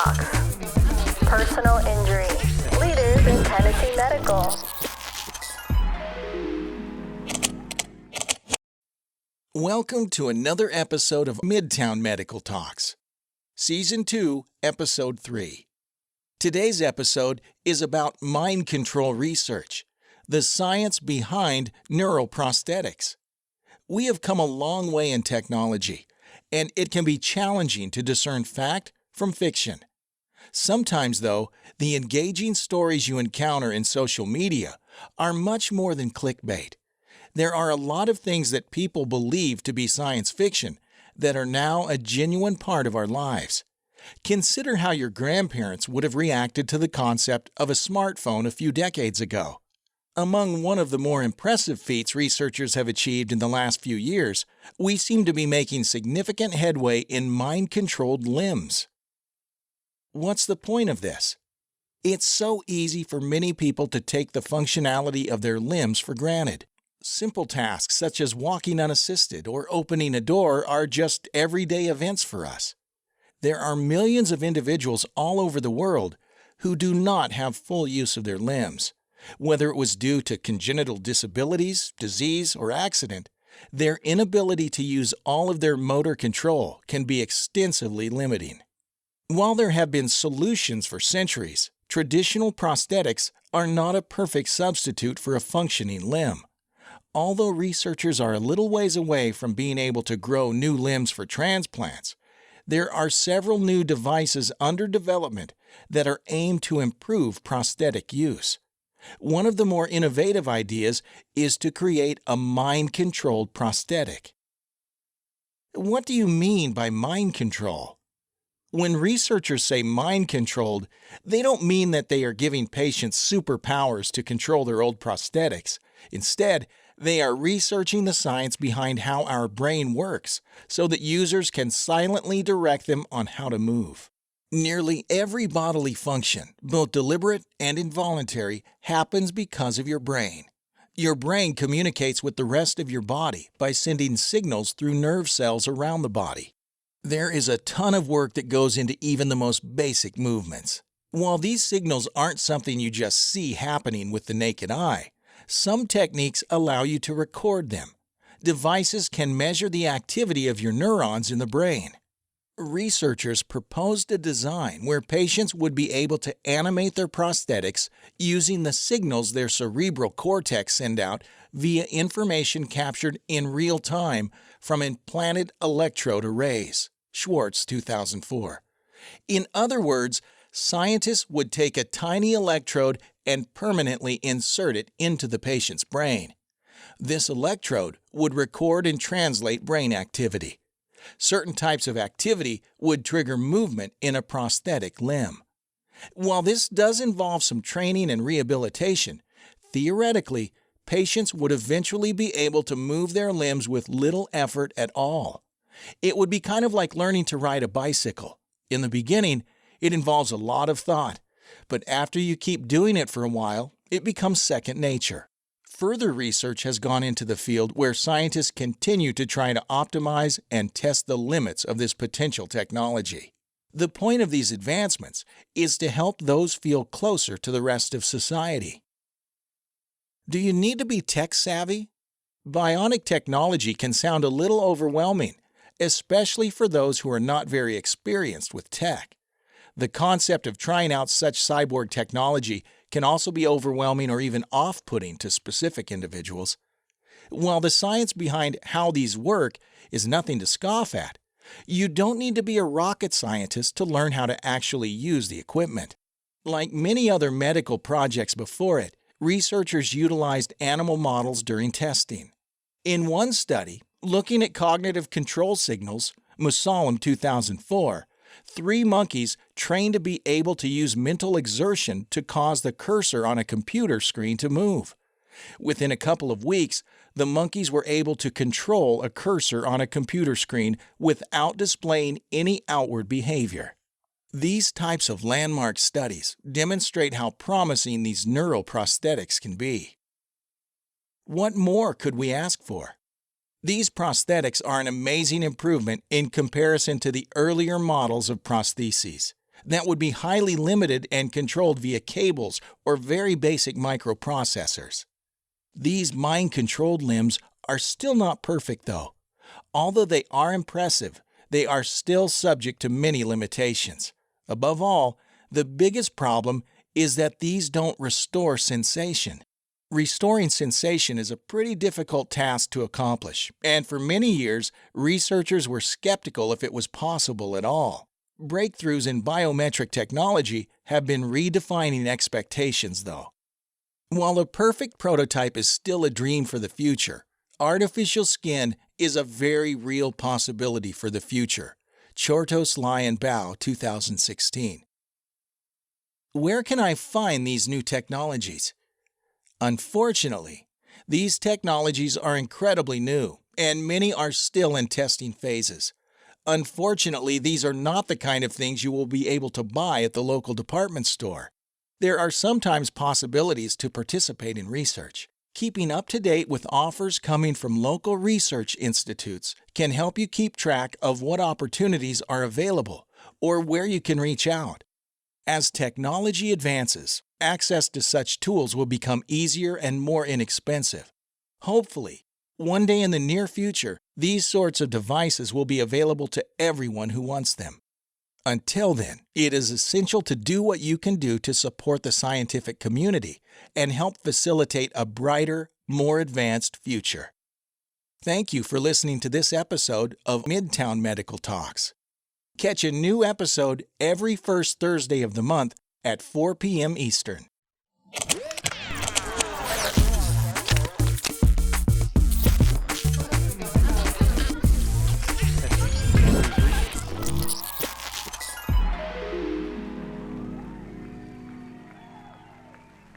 Talks. Personal injury. Leaders in Tennessee Medical. Welcome to another episode of Midtown Medical Talks, Season 2, Episode 3. Today's episode is about mind control research, the science behind neuroprosthetics. We have come a long way in technology, and it can be challenging to discern fact from fiction. Sometimes, though, the engaging stories you encounter in social media are much more than clickbait. There are a lot of things that people believe to be science fiction that are now a genuine part of our lives. Consider how your grandparents would have reacted to the concept of a smartphone a few decades ago. Among one of the more impressive feats researchers have achieved in the last few years, we seem to be making significant headway in mind-controlled limbs. What's the point of this? It's so easy for many people to take the functionality of their limbs for granted. Simple tasks such as walking unassisted or opening a door are just everyday events for us. There are millions of individuals all over the world who do not have full use of their limbs. Whether it was due to congenital disabilities, disease, or accident, their inability to use all of their motor control can be extensively limiting. While there have been solutions for centuries, traditional prosthetics are not a perfect substitute for a functioning limb. Although researchers are a little ways away from being able to grow new limbs for transplants, there are several new devices under development that are aimed to improve prosthetic use. One of the more innovative ideas is to create a mind-controlled prosthetic. What do you mean by mind control? When researchers say mind-controlled, they don't mean that they are giving patients superpowers to control their old prosthetics. Instead, they are researching the science behind how our brain works so that users can silently direct them on how to move. Nearly every bodily function, both deliberate and involuntary, happens because of your brain. Your brain communicates with the rest of your body by sending signals through nerve cells around the body. There is a ton of work that goes into even the most basic movements. While these signals aren't something you just see happening with the naked eye, some techniques allow you to record them. Devices can measure the activity of your neurons in the brain. Researchers proposed a design where patients would be able to animate their prosthetics using the signals their cerebral cortex send out via information captured in real time from implanted electrode arrays. Schwartz, 2004. In other words, scientists would take a tiny electrode and permanently insert it into the patient's brain. This electrode would record and translate brain activity. Certain types of activity would trigger movement in a prosthetic limb. While this does involve some training and rehabilitation, theoretically, patients would eventually be able to move their limbs with little effort at all. It would be kind of like learning to ride a bicycle. In the beginning, it involves a lot of thought, but after you keep doing it for a while, it becomes second nature. Further research has gone into the field where scientists continue to try to optimize and test the limits of this potential technology. The point of these advancements is to help those feel closer to the rest of society. Do you need to be tech-savvy? Bionic technology can sound a little overwhelming, especially for those who are not very experienced with tech. The concept of trying out such cyborg technology can also be overwhelming or even off-putting to specific individuals. While the science behind how these work is nothing to scoff at, you don't need to be a rocket scientist to learn how to actually use the equipment. Like many other medical projects before it, researchers utilized animal models during testing. In one study, looking at cognitive control signals, Musalem 2004, 3 monkeys trained to be able to use mental exertion to cause the cursor on a computer screen to move. Within a couple of weeks, the monkeys were able to control a cursor on a computer screen without displaying any outward behavior. These types of landmark studies demonstrate how promising these neuroprosthetics can be. What more could we ask for? These prosthetics are an amazing improvement in comparison to the earlier models of prostheses. that would be highly limited and controlled via cables or very basic microprocessors. These mind-controlled limbs are still not perfect, though. Although they are impressive, they are still subject to many limitations. Above all, the biggest problem is that these don't restore sensation. Restoring sensation is a pretty difficult task to accomplish, and for many years, researchers were skeptical if it was possible at all. Breakthroughs in biometric technology have been redefining expectations, though. While a perfect prototype is still a dream for the future, artificial skin is a very real possibility for the future. Chortos Lion Bao, 2016. Where can I find these new technologies? Unfortunately, these technologies are incredibly new, and many are still in testing phases. Unfortunately, these are not the kind of things you will be able to buy at the local department store. There are sometimes possibilities to participate in research. Keeping up to date with offers coming from local research institutes can help you keep track of what opportunities are available or where you can reach out. As technology advances, access to such tools will become easier and more inexpensive. Hopefully, one day in the near future, these sorts of devices will be available to everyone who wants them. Until then, it is essential to do what you can do to support the scientific community and help facilitate a brighter, more advanced future. Thank you for listening to this episode of Midtown Medical Talks. Catch a new episode every first Thursday of the month at 4 p.m. Eastern.